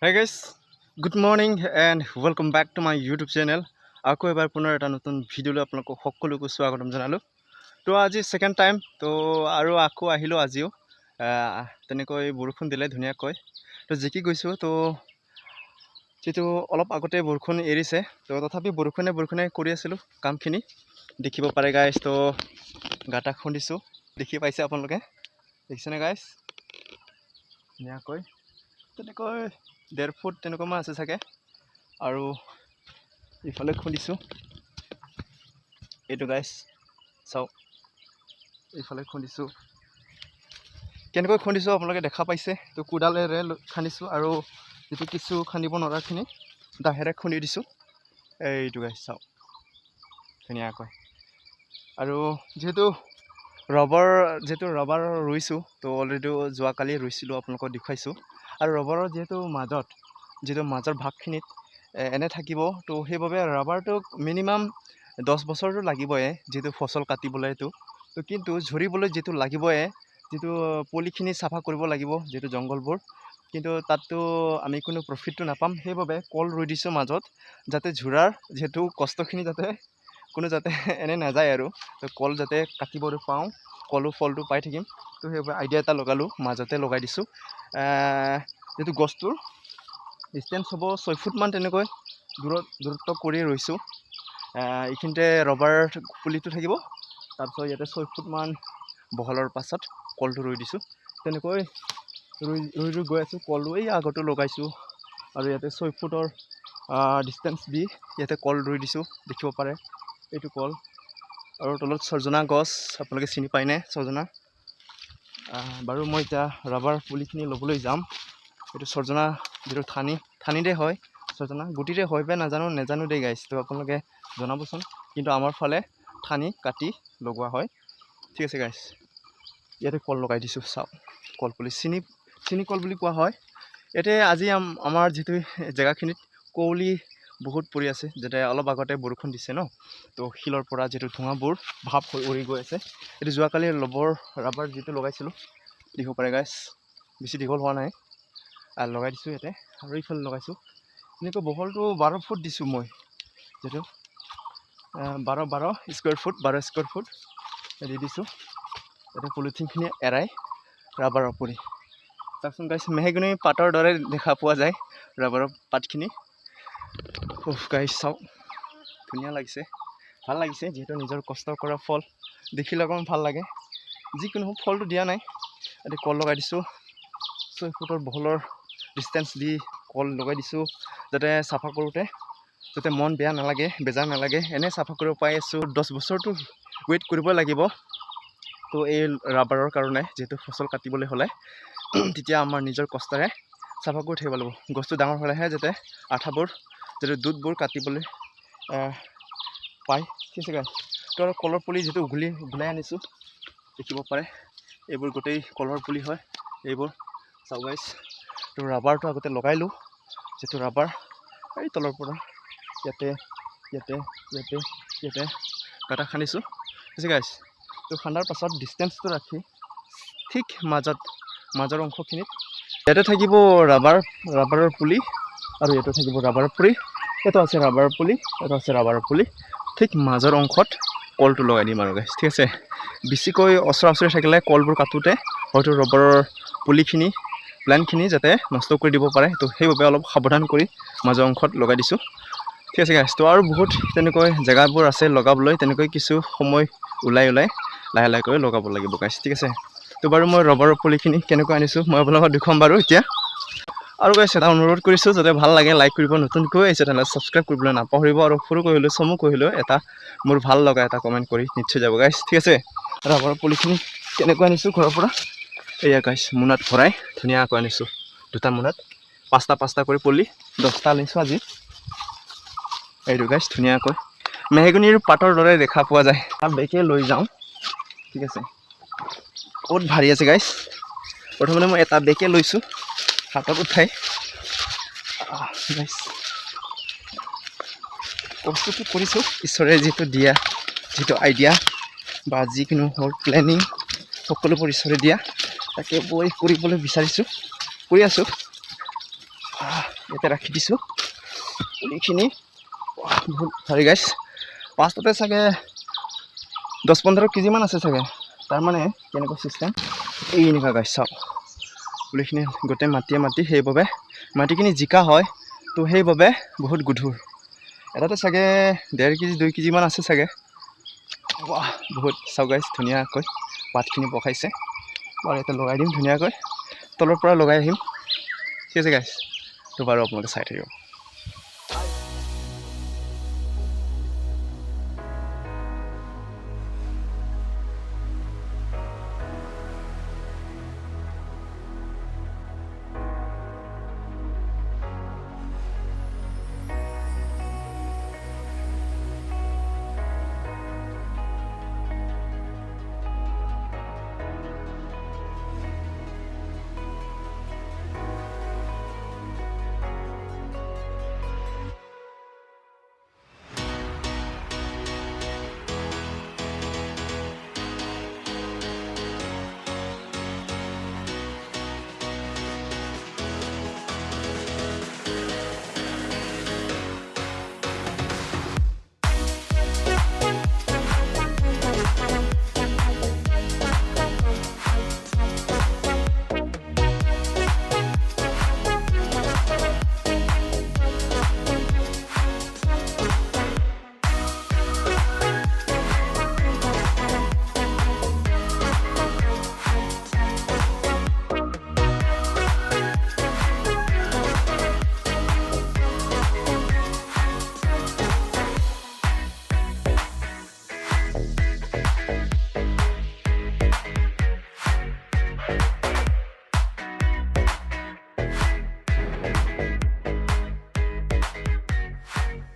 Hey guys, good morning and welcome back to my YouTube channel. আকৌ এবাৰ পুনৰ এটা নতুন ভিডিঅ'লৈ আপোনালোকক সকলোকে স্বাগতম জনালোঁ। তো আজি ছেকেণ্ড টাইম তো আৰু আকৌ আহিলোঁ আজিও তেনেকৈ বৰষুণ দিলে ধুনীয়াকৈ তো জিকি গৈছোঁ। তো যিটো অলপ আগতে বৰষুণ এৰিছে তো তথাপি বৰষুণে কৰি আছিলোঁ কামখিনি দেখিব পাৰে গাইজ। তো গাটা খুন্দিছোঁ, দেখি পাইছে আপোনালোকে, দেখিছেনে গাইজ? ধুনীয়াকৈ তেনেকৈ 1.5 ফুট তেনেকুৱামান আছে চাগে। আৰু ইফালে খুন্দিছোঁ, এইটো গাইজ চাওক, এইফালে খুন্দিছোঁ। কেনেকৈ খুন্দিছোঁ আপোনালোকে দেখা পাইছে। তো কোদালেৰে খান্দিছোঁ আৰু যিটো কিছু খান্দিব নোৱাৰাখিনি দাহেৰে খুন্দি দিছোঁ। এইটো গাইজ চাওক ধুনীয়াকৈ। আৰু যিহেতু ৰবাৰ ৰুইছোঁ, তো অলৰেডি যোৱাকালি ৰুইছিলোঁ, আপোনালোকক দেখুৱাইছোঁ। আৰু ৰবাৰৰ যিটো মাজৰ ভাগখিনিত এনে থাকিব, তো সেইবাবে ৰাবাৰটোক মিনিমাম 10 বছৰটো লাগিবই যিটো ফচল কাটিবলৈ এইটো। তো কিন্তু ঝৰিবলৈ যিটো লাগিবই, যিটো পলিখিনি চাফা কৰিব লাগিব, যিটো জংঘলবোৰ, কিন্তু তাততো আমি কোনো প্ৰফিটটো নাপাম। সেইবাবে কল ৰুই দিছোঁ মাজত, যাতে ঝৰাৰ যিহেতু কষ্টখিনি যাতে এনে নাযায় আৰু কল যাতে কাটিবলৈ পাওঁ, ফলটো পাই থাকিম। তো সেইবাবে আইডিয়া এটা লগালোঁ, মাজতে লগাই দিছোঁ। যিটো গছটোৰ ডিষ্টেঞ্চ হ'ব 6 ফুটমান তেনেকৈ দূৰত্ব কৰি ৰুইছোঁ। এইখিনিতে ৰবাৰ পুলিটো থাকিব, তাৰপিছত ইয়াতে 6 ফুটমান বহলৰ পাছত কলটো ৰুই দিছোঁ। তেনেকৈ ৰুই গৈ আছোঁ। কলো এই আগতো লগাইছোঁ আৰু ইয়াতে 6 ফুটৰ ডিষ্টেঞ্চ দি ইয়াতে কল ৰুই দিছোঁ, দেখিব পাৰে এইটো কল। আৰু তলত ছজনা গছ, আপোনালোকে চিনি পায়নে ছজনা? বাৰু মই এতিয়া ৰাবাৰ পুলিখিনি ল'বলৈ যাম। এইটো ছজনা যিটো ঠানিতে হয়, ছজনা গুটিতে হয় বা নাজানো দেই গাইজ। তো আপোনালোকে জনাবচোন, কিন্তু আমাৰ ফালে ঠানি কাটি লগোৱা হয়। ঠিক আছে গাইজ, ইয়াতে কল লগাই দিছোঁ চাওক। কলপুলি চিনি কল বুলি কোৱা হয়। ইয়াতে আজি আমাৰ যিটো জেগাখিনিত কুঁৱলী বহুত পৰি আছে, যাতে অলপ আগতে বৰষুণ দিছে ন, তো শিলৰ পৰা যিটো ধোঁৱাবোৰ ভাৱ হৈ উৰি গৈ আছে। এইটো যোৱাকালি ৰাবাৰ যিটো লগাইছিলোঁ, দেখিব পাৰে গাইজ, বেছি দীঘল হোৱা নাই, লগাই দিছোঁ ইয়াতে। আৰু ইফালে লগাইছোঁ এনেকৈ বহলটো 12 ফুট দিছোঁ মই, যিটো 12 স্কুৱেৰ ফুট দি দিছোঁ। ইয়াতে পলিথিনখিনি এৰাই ৰাবাৰৰ পুলি চাওকচোন গাইজ, মেহগনি পাতৰ দৰে দেখা পোৱা যায় ৰাবাৰৰ পাতখিনি। গাইজ চাওক, ধুনীয়া লাগিছে, ভাল লাগিছে। যিহেতু নিজৰ কষ্ট কৰা ফল দেখিলে অকণমান ভাল লাগে। যিকোনো ফলটো দিয়া নাই, ইয়াতে কল লগাই দিছোঁ। 6 ফুটৰ বহলৰ ডিষ্টেঞ্চ দি কল লগাই দিছোঁ, যাতে চাফা কৰোঁতে যাতে মন বেজাৰ নালাগে, এনে চাফা কৰিব পাই আছোঁ। 10 বছৰটো ৱেইট কৰিব লাগিব। তো এই ৰাবাৰৰ কাৰণে, যিহেতু ফচল কাটিবলৈ হ'লে তেতিয়া আমাৰ নিজৰ কষ্টৰে চাফা কৰি থাকিব লাগিব। গছটো ডাঙৰ হ'লেহে যাতে দুধবোৰ কাটিবলৈ পায়। ঠিক আছে গাইজ। তো আৰু কলৰ পুলি যিটো উঘলাই আনিছোঁ, দেখিব পাৰে এইবোৰ গোটেই কলৰ পুলি হয় এইবোৰ, চাওক গাইজ। তো ৰাবাৰটো আগতে লগাইলোঁ, যিটো ৰাবাৰ এই তলৰ পৰা ইয়াতে গাঁটা খান্দিছোঁ। ঠিক আছে গাইজ। তো খান্দাৰ পাছত ডিষ্টেঞ্চটো ৰাখি ঠিক মাজৰ অংশখিনিত ইয়াতে থাকিব ৰাবাৰৰ পুলি, আৰু ইয়াতে থাকিব ৰাবাৰৰ পুলি, এইটো আছে ৰাবাৰৰ পুলি, এইটো আছে ৰাবাৰৰ পুলি। ঠিক মাজৰ অংশত কলটো লগাই দিম আৰু গাইজ। ঠিক আছে, বেছিকৈ ওচৰা-ওচৰি থাকিলে কলবোৰ কাটোতে হয়তো ৰবাৰৰ প্লেনখিনি যাতে নষ্ট কৰি দিব পাৰে। তো সেইবাবে অলপ সাৱধান কৰি মাজৰ অংশত লগাই দিছোঁ। ঠিক আছে গাইজ। তো আৰু বহুত তেনেকৈ জেগাবোৰ আছে লগাবলৈ, তেনেকৈ কিছু সময় ওলাই লাহে লগাব লাগিব গাইজ। ঠিক আছে। তো বাৰু মই ৰবাৰৰ পুলিখিনি কেনেকৈ আনিছোঁ মই আপোনালোকক দেখুৱাম বাৰু এতিয়া। আৰু গাইজ এটা অনুৰোধ কৰিছোঁ, যাতে ভাল লাগে লাইক কৰিব, নতুনকৈ আহিছে তেনেহ'লে ছাবস্ক্ৰাইব কৰিবলৈ নাপাহৰিব, আৰু সৰু কৰিলেও চমু কৰিলেও এটা মোৰ ভাল লগা এটা কমেণ্ট কৰি নিশ্চয় যাব গাইজ। ঠিক আছে। ৰাবাৰৰ পুলিখিনি কেনেকৈ আনিছোঁ ঘৰৰ পৰা, এয়া গাইজ মোনাত ভৰাই ধুনীয়াকৈ আনিছোঁ। 2টা মোনাত 5টা কৰি পুলি, 10টা আনিছোঁ আজি। এইটো গাইজ ধুনীয়াকৈ মেহগনিৰ পাতৰ দৰে দেখা পোৱা যায়। তাৰ বেকে লৈ যাওঁ। ঠিক আছে, বহুত ভাৰী আছে গাইজ। প্ৰথমতে মই এটা বেকে লৈছোঁ হাতত উঠাই। গাইজ কষ্টটো কৰিছোঁ, ঈশ্বৰে যিটো আইডিয়া বা যিকোনো হ'ল প্লেনিং, সকলোবোৰ ঈশ্বৰে দিয়া, তাকে মই কৰিবলৈ বিচাৰিছোঁ, কৰি আছোঁ। ইয়াতে ৰাখি দিছোঁ পুলিখিনি। বহুত ভাৰী গাইছ, পাঁচটাতে চাগে 10-15 কেজিমান আছে চাগে। তাৰমানে কেনেকুৱা চিষ্টেম এই এনেকুৱা গাইছ চাওক, পুলিখিনি গোটেই মাটি সেইবাবে মাটিখিনি জিকা হয়, তো সেইবাবে বহুত গধুৰ। এটাতে চাগে 1.5 কেজি 2 কেজিমান আছে চাগে। বহুত চাওক গাইছ, ধুনীয়াকৈ পাতখিনি পকাইছে। বাৰু ইয়াতে লগাই দিম ধুনীয়াকৈ, তলৰ পৰা লগাই আহিম। ঠিক আছে গাইছ, তো বাৰু আপোনালোকে চাই থাকিব।